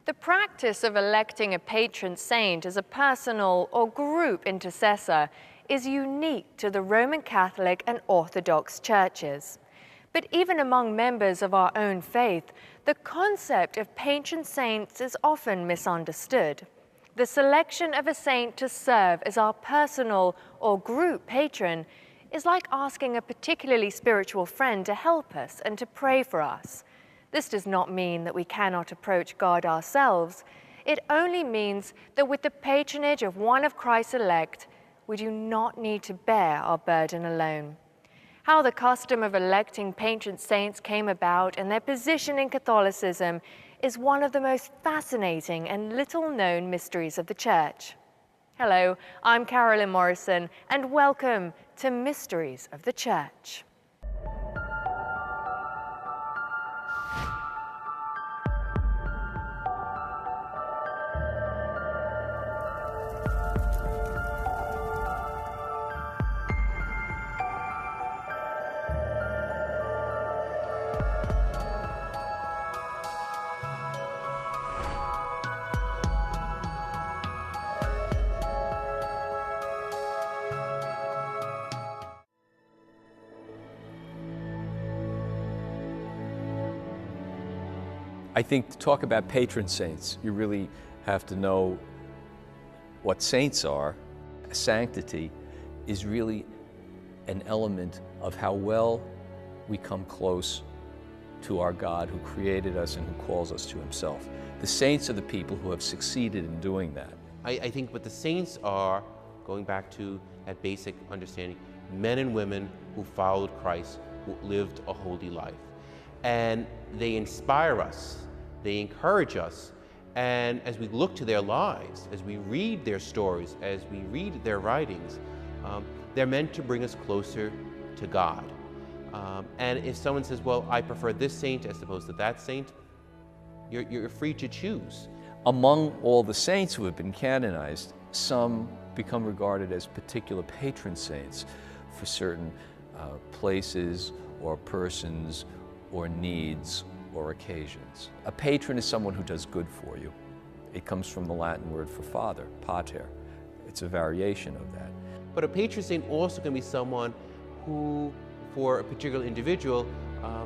The practice of electing a patron saint as a personal or group intercessor is unique to the Roman Catholic and Orthodox churches. But even among members of our own faith, the concept of patron saints is often misunderstood. The selection of a saint to serve as our personal or group patron is like asking a particularly spiritual friend to help us and to pray for us. This does not mean that we cannot approach God ourselves. It only means that with the patronage of one of Christ's elect, we do not need to bear our burden alone. How the custom of electing patron saints came about and their position in Catholicism is one of the most fascinating and little-known mysteries of the Church. Hello, I'm Carolyn Morrison, and welcome to Mysteries of the Church. I think to talk about patron saints, you really have to know what saints are. Sanctity is really an element of how well we come close to our God who created us and who calls us to himself. The saints are the people who have succeeded in doing that. I think what the saints are, going back to that basic understanding, men and women who followed Christ, who lived a holy life. And they inspire us, they encourage us, and as we look to their lives, as we read their stories, as we read their writings, they're meant to bring us closer to God. And if someone says, well, I prefer this saint as opposed to that saint, you're free to choose. Among all the saints who have been canonized, some become regarded as particular patron saints for certain places or persons or needs or occasions. A patron is someone who does good for you. It comes from the Latin word for father, pater. It's a variation of that. But a patron saint also can be someone who, for a particular individual,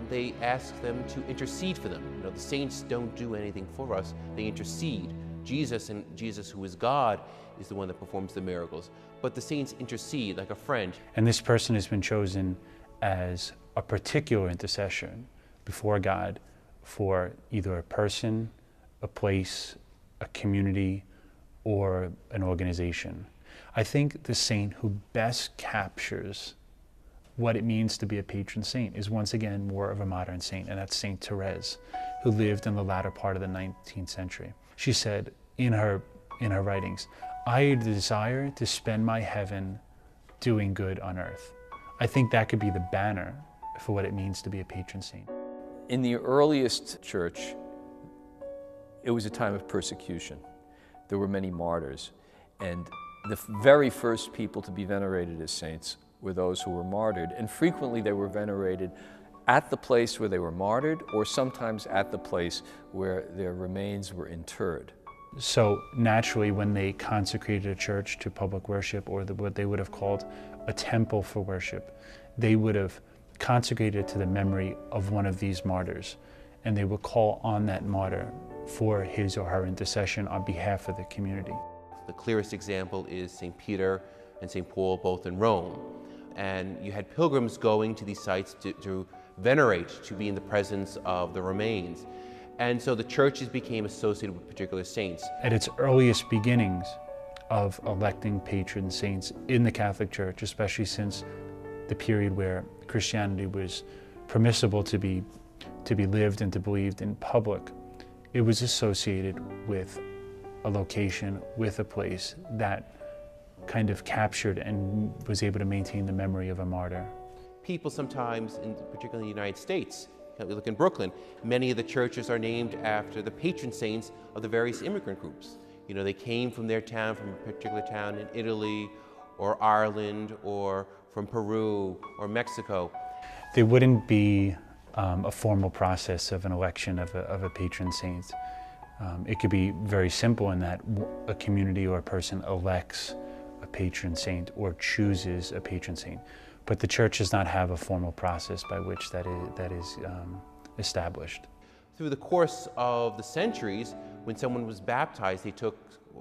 they ask them to intercede for them. You know, the saints don't do anything for us, they intercede. Jesus, who is God, is the one that performs the miracles. But the saints intercede like a friend. And this person has been chosen as a particular intercession before God for either a person, a place, a community, or an organization. I think the saint who best captures what it means to be a patron saint is once again more of a modern saint, and that's Saint Therese, who lived in the latter part of the 19th century. She said in her writings, "I desire to spend my heaven doing good on earth." I think that could be the banner for what it means to be a patron saint. In the earliest church, it was a time of persecution. There were many martyrs, and the very first people to be venerated as saints were those who were martyred, and frequently they were venerated at the place where they were martyred, or sometimes at the place where their remains were interred. So naturally, when they consecrated a church to public worship, or what they would have called a temple for worship, they would have consecrated to the memory of one of these martyrs, and they would call on that martyr for his or her intercession on behalf of the community. The clearest example is St. Peter and St. Paul, both in Rome. And you had pilgrims going to these sites to venerate, to be in the presence of the remains. And so the churches became associated with particular saints. At its earliest beginnings of electing patron saints in the Catholic Church, especially since the period where Christianity was permissible to be lived and to be believed in public, it was associated with a location, with a place that kind of captured and was able to maintain the memory of a martyr. People sometimes, particularly in the United States, we look in Brooklyn, many of the churches are named after the patron saints of the various immigrant groups. You know, they came from their town, from a particular town in Italy or Ireland or from Peru or Mexico. There wouldn't be a formal process of an election of a patron saint. It could be very simple in that a community or a person elects a patron saint or chooses a patron saint, but the church does not have a formal process by which that is established. Through the course of the centuries, when someone was baptized, they took,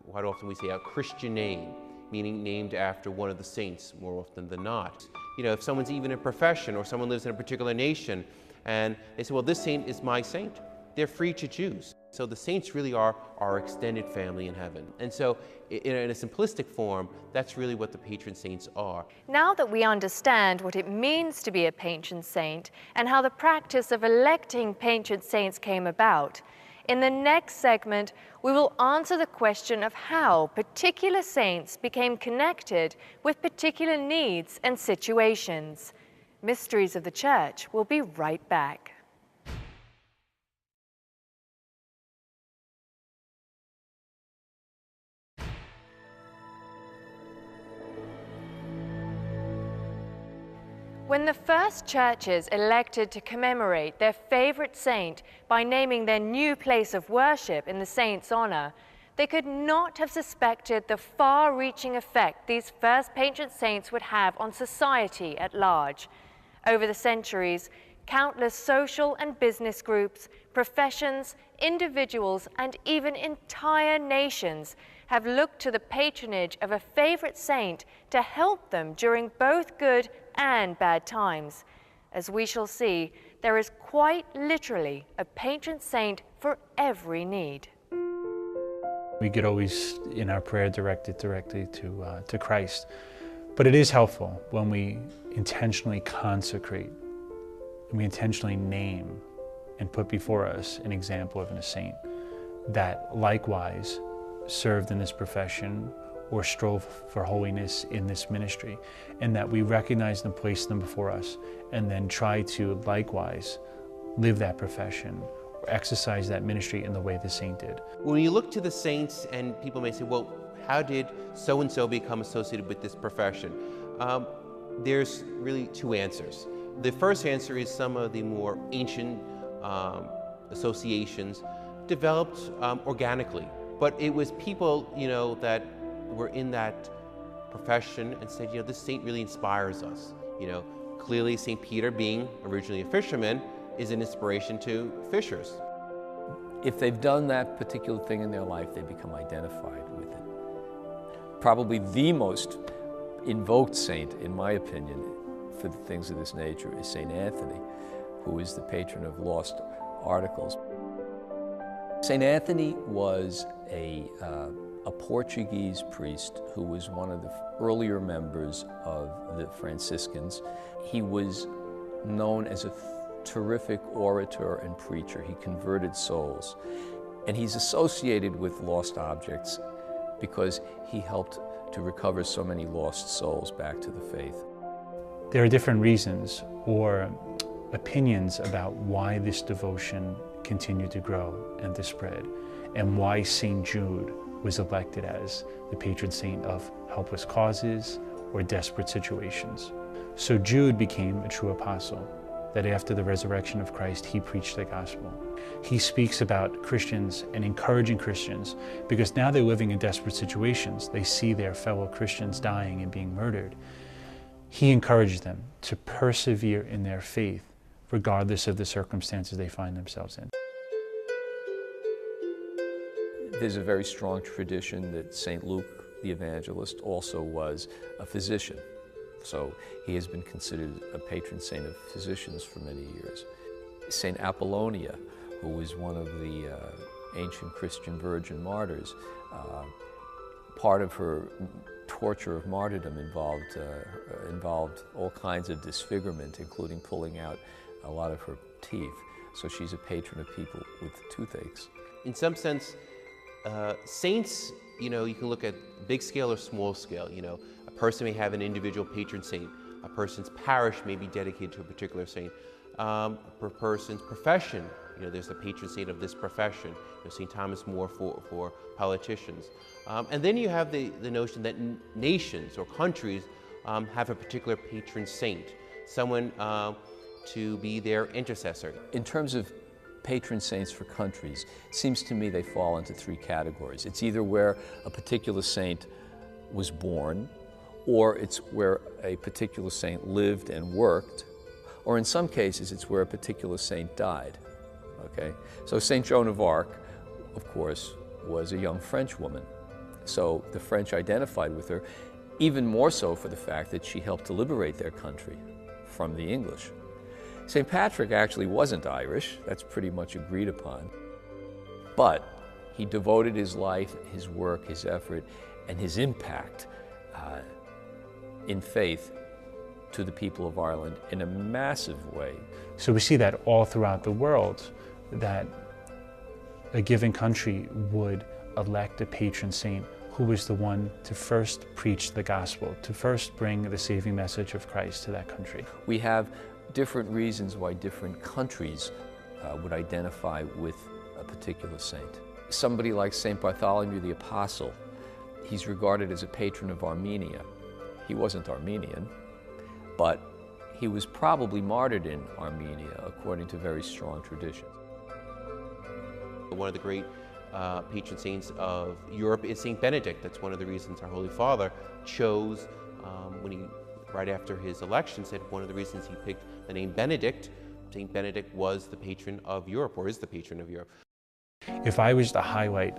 quite often we say, a Christian name, meaning named after one of the saints, more often than not. You know, if someone's even in profession or someone lives in a particular nation and they say, well, this saint is my saint, they're free to choose. So the saints really are our extended family in heaven. And so in a simplistic form, that's really what the patron saints are. Now that we understand what it means to be a patron saint and how the practice of electing patron saints came about, in the next segment, we will answer the question of how particular saints became connected with particular needs and situations. Mysteries of the Church will be right back. When the first churches elected to commemorate their favorite saint by naming their new place of worship in the saint's honor, they could not have suspected the far-reaching effect these first patron saints would have on society at large. Over the centuries, countless social and business groups, professions, individuals, and even entire nations have looked to the patronage of a favorite saint to help them during both good and bad times. As we shall see, there is quite literally a patron saint for every need. We could always, in our prayer, direct it directly to Christ. But it is helpful when we intentionally consecrate, and we intentionally name and put before us an example of a saint that likewise served in this profession or strove for holiness in this ministry, and that we recognize them, place them before us, and then try to likewise live that profession or exercise that ministry in the way the saint did. When you look to the saints, and people may say, well, how did so-and-so become associated with this profession? There's really two answers. The first answer is some of the more ancient associations developed organically, but it was people, that were in that profession and said, this saint really inspires us. Clearly St. Peter, being originally a fisherman, is an inspiration to fishers. If they've done that particular thing in their life, they become identified with it. Probably the most invoked saint, in my opinion, for the things of this nature is St. Anthony, who is the patron of lost articles. St. Anthony was a Portuguese priest who was one of the earlier members of the Franciscans. He was known as a terrific orator and preacher. He converted souls. And he's associated with lost objects because he helped to recover so many lost souls back to the faith. There are different reasons or opinions about why this devotion continued to grow and to spread, and why St. Jude was elected as the patron saint of helpless causes or desperate situations. So Jude became a true apostle, that after the resurrection of Christ, he preached the gospel. He speaks about Christians and encouraging Christians, because now they're living in desperate situations. They see their fellow Christians dying and being murdered. He encouraged them to persevere in their faith, regardless of the circumstances they find themselves in. There's a very strong tradition that St. Luke, the evangelist, also was a physician. So he has been considered a patron saint of physicians for many years. St. Apollonia, who was one of the ancient Christian virgin martyrs, part of her torture of martyrdom involved all kinds of disfigurement, including pulling out a lot of her teeth. So she's a patron of people with toothaches. In some sense, saints, you can look at big scale or small scale. A person may have an individual patron saint. A person's parish may be dedicated to a particular saint. Per person's profession, there's a patron saint of this profession. St. Thomas More for politicians. And then you have the notion that nations or countries have a particular patron saint, someone to be their intercessor. In terms of patron saints for countries, it seems to me they fall into three categories. It's either where a particular saint was born, or it's where a particular saint lived and worked, or in some cases it's where a particular saint died. Okay? So Saint Joan of Arc, of course, was a young French woman. So the French identified with her, even more so for the fact that she helped to liberate their country from the English. St. Patrick actually wasn't Irish, that's pretty much agreed upon, but he devoted his life, his work, his effort, and his impact in faith to the people of Ireland in a massive way. So we see that all throughout the world, that a given country would elect a patron saint who was the one to first preach the gospel, to first bring the saving message of Christ to that country. We have different reasons why different countries would identify with a particular saint. Somebody like St. Bartholomew the Apostle, he's regarded as a patron of Armenia. He wasn't Armenian, but he was probably martyred in Armenia according to very strong traditions. One of the great patron saints of Europe is St. Benedict. That's one of the reasons our Holy Father chose, when he, right after his election, said one of the reasons he picked the name Benedict. St. Benedict was the patron of Europe, or is the patron of Europe. If I was to highlight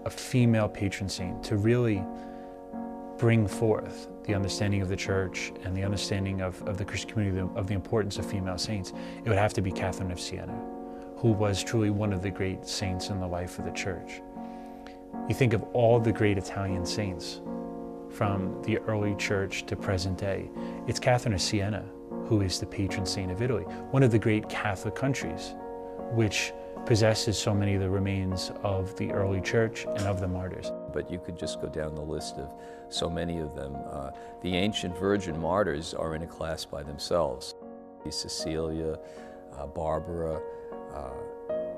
a female patron saint to really bring forth the understanding of the Church and the understanding of the Christian community of the importance of female saints, it would have to be Catherine of Siena, who was truly one of the great saints in the life of the Church. You think of all the great Italian saints from the early Church to present day. It's Catherine of Siena who is the patron saint of Italy, one of the great Catholic countries, which possesses so many of the remains of the early Church and of the martyrs. But you could just go down the list of so many of them. The ancient virgin martyrs are in a class by themselves. Cecilia, Barbara,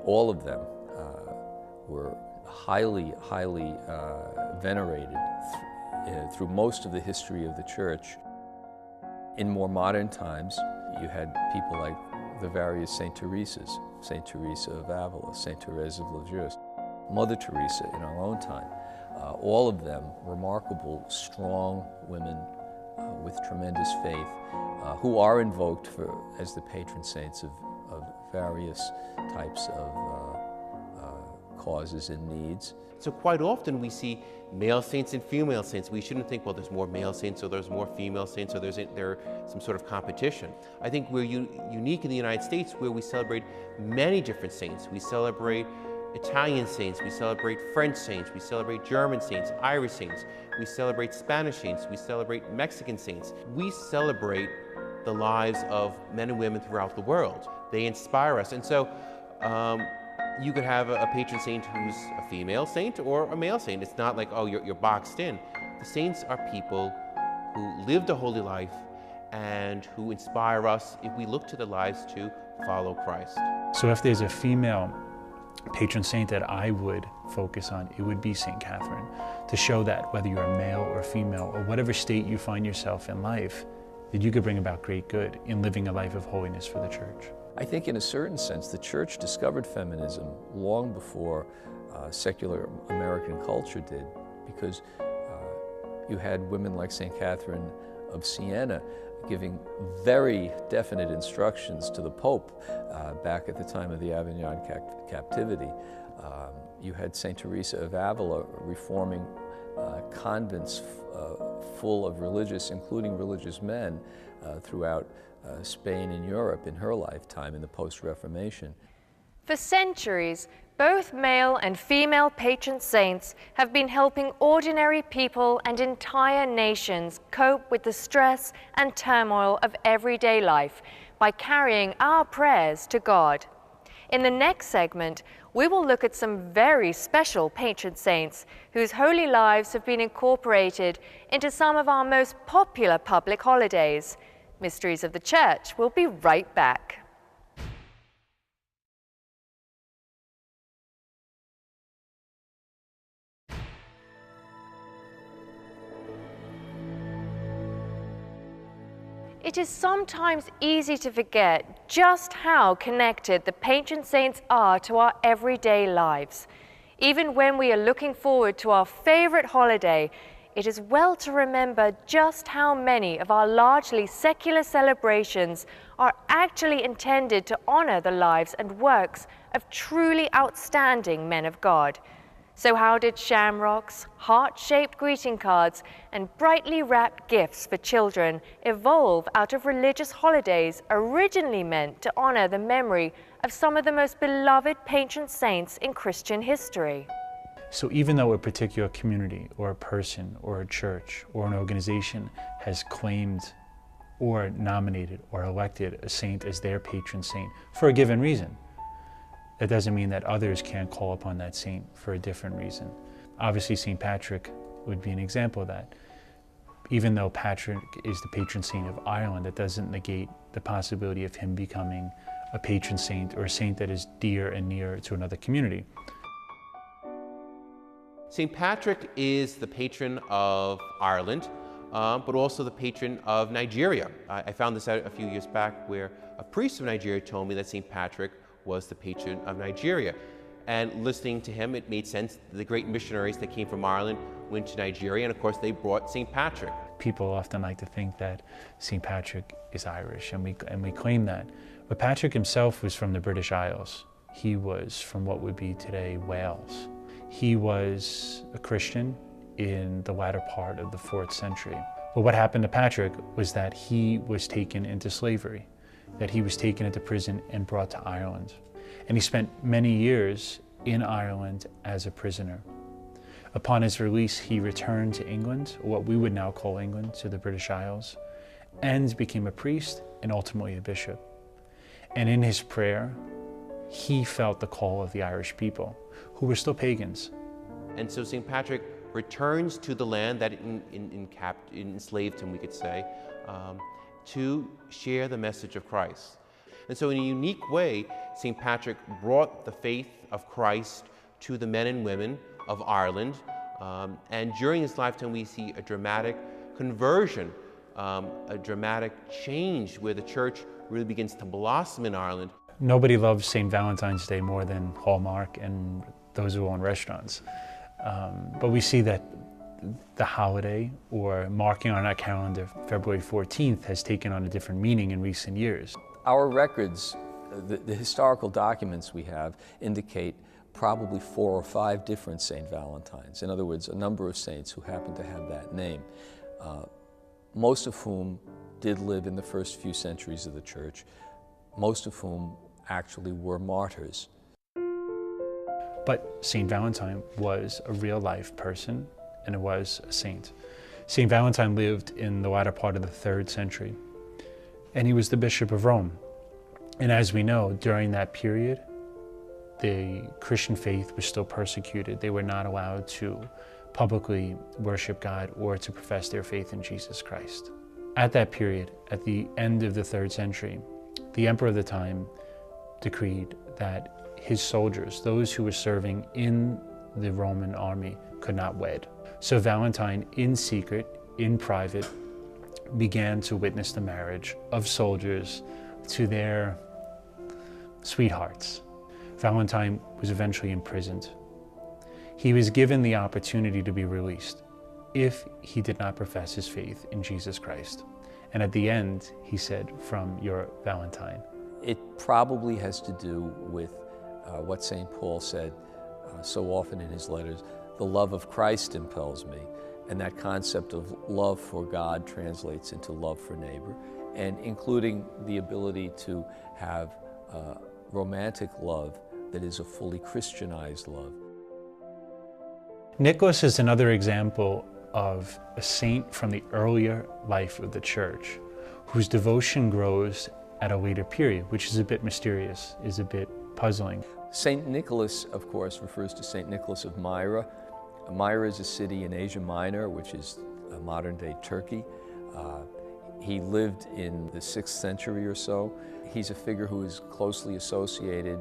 all of them were highly venerated through most of the history of the Church. In more modern times, you had people like the various Saint Teresas, Saint Teresa of Avila, Saint Therese of Lisieux, Mother Teresa in our own time. All of them remarkable, strong women with tremendous faith who are invoked as the patron saints of various types of causes and needs. So quite often we see male saints and female saints. We shouldn't think, well, there's more male saints, so there's more female saints, so there's some sort of competition. I think we're unique in the United States, where we celebrate many different saints. We celebrate Italian saints, we celebrate French saints, we celebrate German saints, Irish saints, we celebrate Spanish saints, we celebrate Mexican saints. We celebrate the lives of men and women throughout the world. They inspire us. And so you could have a patron saint who's a female saint or a male saint. It's not like, oh, you're boxed in. The saints are people who lived a holy life and who inspire us, if we look to their lives, to follow Christ. So if there's a female patron saint that I would focus on, it would be St. Catherine, to show that whether you're a male or female or whatever state you find yourself in life, that you could bring about great good in living a life of holiness for the Church. I think in a certain sense the Church discovered feminism long before secular American culture did, because you had women like St. Catherine of Siena giving very definite instructions to the Pope back at the time of the Avignon captivity. You had St. Teresa of Avila reforming convents full of religious, including religious men, throughout Spain and Europe in her lifetime in the post-Reformation. For centuries, both male and female patron saints have been helping ordinary people and entire nations cope with the stress and turmoil of everyday life by carrying our prayers to God. In the next segment, we will look at some very special patron saints whose holy lives have been incorporated into some of our most popular public holidays. Mysteries of the Church will be right back. It is sometimes easy to forget just how connected the patron saints are to our everyday lives. Even when we are looking forward to our favorite holiday, it is well to remember just how many of our largely secular celebrations are actually intended to honor the lives and works of truly outstanding men of God. So how did shamrocks, heart-shaped greeting cards, and brightly wrapped gifts for children evolve out of religious holidays originally meant to honor the memory of some of the most beloved patron saints in Christian history? So even though a particular community or a person or a church or an organization has claimed or nominated or elected a saint as their patron saint for a given reason, that doesn't mean that others can't call upon that saint for a different reason. Obviously, St. Patrick would be an example of that. Even though Patrick is the patron saint of Ireland, that doesn't negate the possibility of him becoming a patron saint or a saint that is dear and near to another community. St. Patrick is the patron of Ireland, but also the patron of Nigeria. I found this out a few years back where a priest of Nigeria told me that St. Patrick was the patron of Nigeria. And listening to him, it made sense. The great missionaries that came from Ireland went to Nigeria, and of course they brought St. Patrick. People often like to think that St. Patrick is Irish, and we claim that. But Patrick himself was from the British Isles. He was from what would be today Wales. He was a Christian in the latter part of the 4th century. But what happened to Patrick was that he was taken into slavery, that he was taken into prison and brought to Ireland. And he spent many years in Ireland as a prisoner. Upon his release, he returned to England, what we would now call England, to the British Isles, and became a priest and ultimately a bishop. And in his prayer, he felt the call of the Irish people, who were still pagans. And so St. Patrick returns to the land that enslaved him, we could say, to share the message of Christ. And so in a unique way, St. Patrick brought the faith of Christ to the men and women of Ireland. And during his lifetime, we see a dramatic conversion, a dramatic change where the church really begins to blossom in Ireland. Nobody loves St. Valentine's Day more than Hallmark and those who own restaurants. But we see that the holiday, or marking on our calendar February 14th, has taken on a different meaning in recent years. Our records, the historical documents we have, indicate probably 4 or 5 different St. Valentines. In other words, a number of saints who happen to have that name, most of whom did live in the first few centuries of the church, most of whom actually were martyrs. But St. Valentine was a real-life person, and it was a saint. St. Valentine lived in the latter part of the 3rd century, and he was the Bishop of Rome. And as we know, during that period, the Christian faith was still persecuted. They were not allowed to publicly worship God or to profess their faith in Jesus Christ. At that period, at the end of the 3rd century, the emperor of the time decreed that his soldiers, those who were serving in the Roman army, could not wed. So Valentine, in secret, in private, began to witness the marriage of soldiers to their sweethearts. Valentine was eventually imprisoned. He was given the opportunity to be released if he did not profess his faith in Jesus Christ. And at the end, he said, "From your Valentine." It probably has to do with what St. Paul said so often in his letters, "The love of Christ impels me," and that concept of love for God translates into love for neighbor, and including the ability to have romantic love that is a fully Christianized love. Nicholas is another example of a saint from the earlier life of the church, whose devotion grows at a later period, which is a bit mysterious, is a bit puzzling. St. Nicholas, of course, refers to St. Nicholas of Myra. Myra is a city in Asia Minor, which is modern-day Turkey. He lived in the 6th century or so. He's a figure who is closely associated,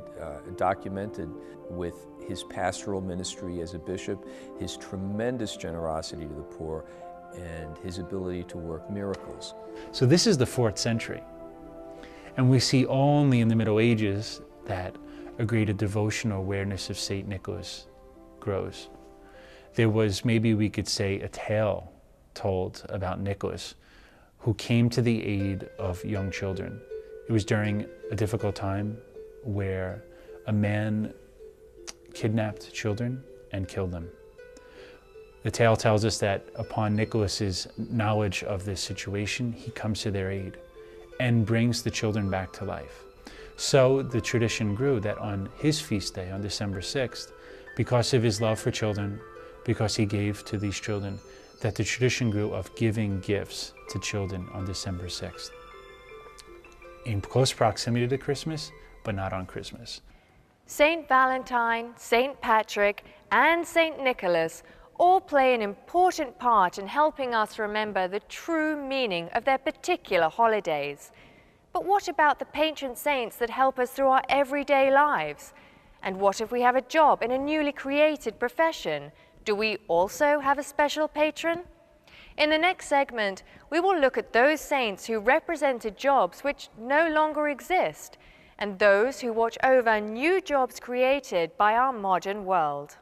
documented with his pastoral ministry as a bishop, his tremendous generosity to the poor, and his ability to work miracles. So this is the 4th century. And we see only in the Middle Ages that a greater devotional awareness of St. Nicholas grows. There was, maybe we could say, a tale told about Nicholas, who came to the aid of young children. It was during a difficult time where a man kidnapped children and killed them. The tale tells us that upon Nicholas's knowledge of this situation, he comes to their aid and brings the children back to life. So the tradition grew that on his feast day, on December 6th, because of his love for children, because he gave to these children, that the tradition grew of giving gifts to children on December 6th. In close proximity to Christmas, but not on Christmas. Saint Valentine, Saint Patrick, and Saint Nicholas all play an important part in helping us remember the true meaning of their particular holidays. But what about the patron saints that help us through our everyday lives? And what if we have a job in a newly created profession? Do we also have a special patron? In the next segment, we will look at those saints who represented jobs which no longer exist, and those who watch over new jobs created by our modern world.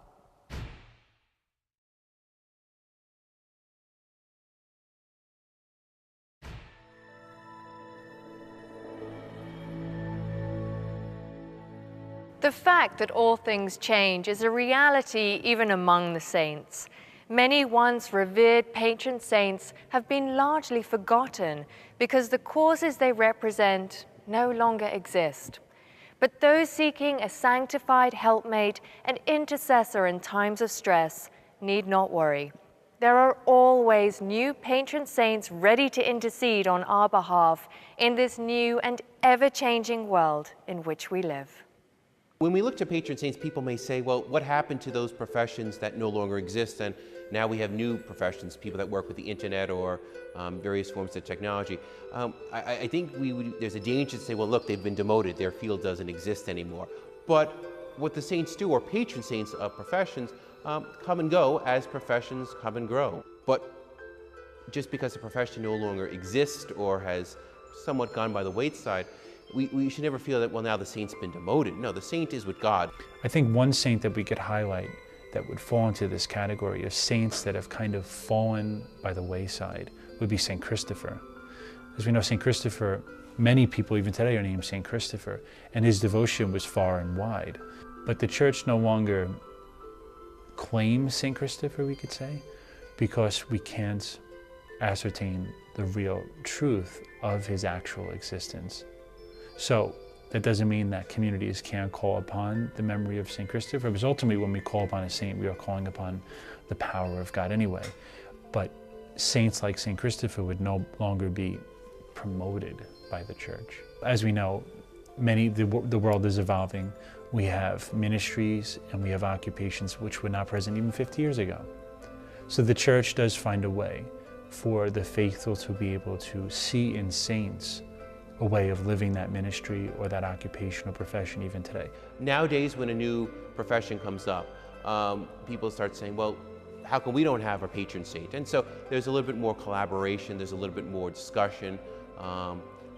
The fact that all things change is a reality even among the saints. Many once revered patron saints have been largely forgotten because the causes they represent no longer exist. But those seeking a sanctified helpmate and intercessor in times of stress need not worry. There are always new patron saints ready to intercede on our behalf in this new and ever-changing world in which we live. When we look to patron saints, people may say, well, what happened to those professions that no longer exist? And now we have new professions, people that work with the internet or various forms of technology. I think there's a danger to say, well, look, they've been demoted, their field doesn't exist anymore. But what the saints do, or patron saints of professions, come and go as professions come and grow. But just because a profession no longer exists or has somewhat gone by the wayside, we should never feel that, well, now the saint's been demoted. No, the saint is with God. I think one saint that we could highlight that would fall into this category of saints that have kind of fallen by the wayside would be St. Christopher. As we know, St. Christopher, many people even today are named St. Christopher, and his devotion was far and wide. But the church no longer claims St. Christopher, we could say, because we can't ascertain the real truth of his actual existence. So that doesn't mean that communities can't call upon the memory of St. Christopher, because ultimately when we call upon a saint, we are calling upon the power of God anyway. But saints like St. Christopher would no longer be promoted by the church. As we know, the world is evolving. We have ministries and we have occupations which were not present even 50 years ago. So the church does find a way for the faithful to be able to see in saints a way of living that ministry or that occupation or profession even today. Nowadays, when a new profession comes up, people start saying, well, how come we don't have a patron saint? And so there's a little bit more collaboration, there's a little bit more discussion,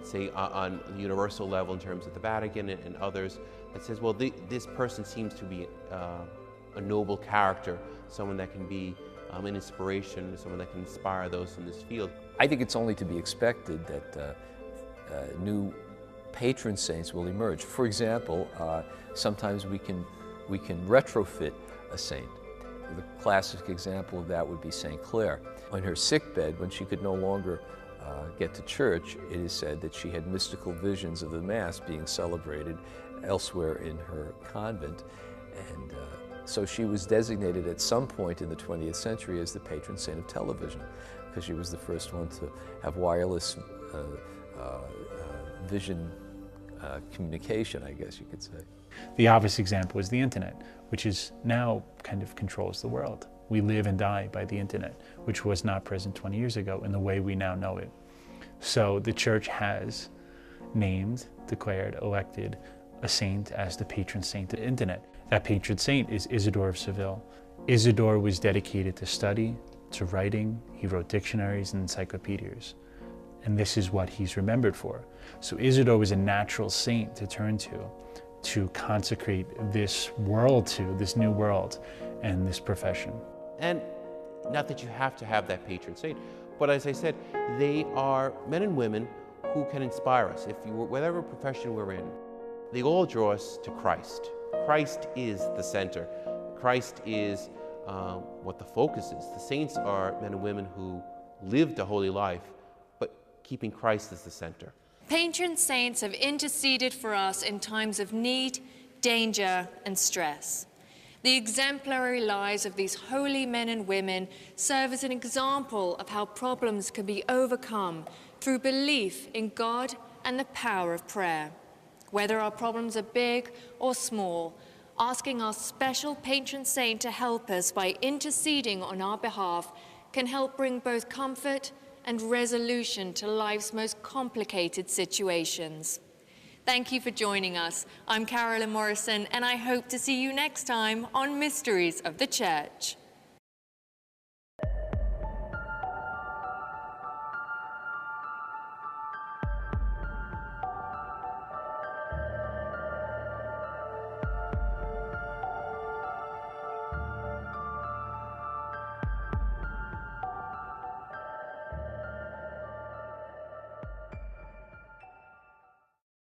say on the universal level in terms of the Vatican and others, that says, well, this person seems to be a noble character, someone that can be an inspiration, someone that can inspire those in this field. I think it's only to be expected that new patron saints will emerge. For example, sometimes we can retrofit a saint. The classic example of that would be St. Clare. On her sickbed, when she could no longer get to church, it is said that she had mystical visions of the Mass being celebrated elsewhere in her convent. And so she was designated at some point in the 20th century as the patron saint of television, because she was the first one to have wireless vision communication, I guess you could say. The obvious example is the internet, which is now kind of controls the world. We live and die by the internet, which was not present 20 years ago in the way we now know it. So the church has named, declared, elected a saint as the patron saint of the internet. That patron saint is Isidore of Seville. Isidore was dedicated to study, to writing. He wrote dictionaries and encyclopedias. And this is what he's remembered for. So Isidore was a natural saint to turn to consecrate this world to, this new world and this profession. And not that you have to have that patron saint, but as I said, they are men and women who can inspire us. If you, whatever profession we're in, they all draw us to Christ. Christ is the center. Christ is what the focus is. The saints are men and women who lived a holy life, but keeping Christ as the center. Patron saints have interceded for us in times of need, danger, and stress. The exemplary lives of these holy men and women serve as an example of how problems can be overcome through belief in God and the power of prayer. Whether our problems are big or small, asking our special patron saint to help us by interceding on our behalf can help bring both comfort and resolution to life's most complicated situations. Thank you for joining us. I'm Carolyn Morrison, and I hope to see you next time on Mysteries of the Church.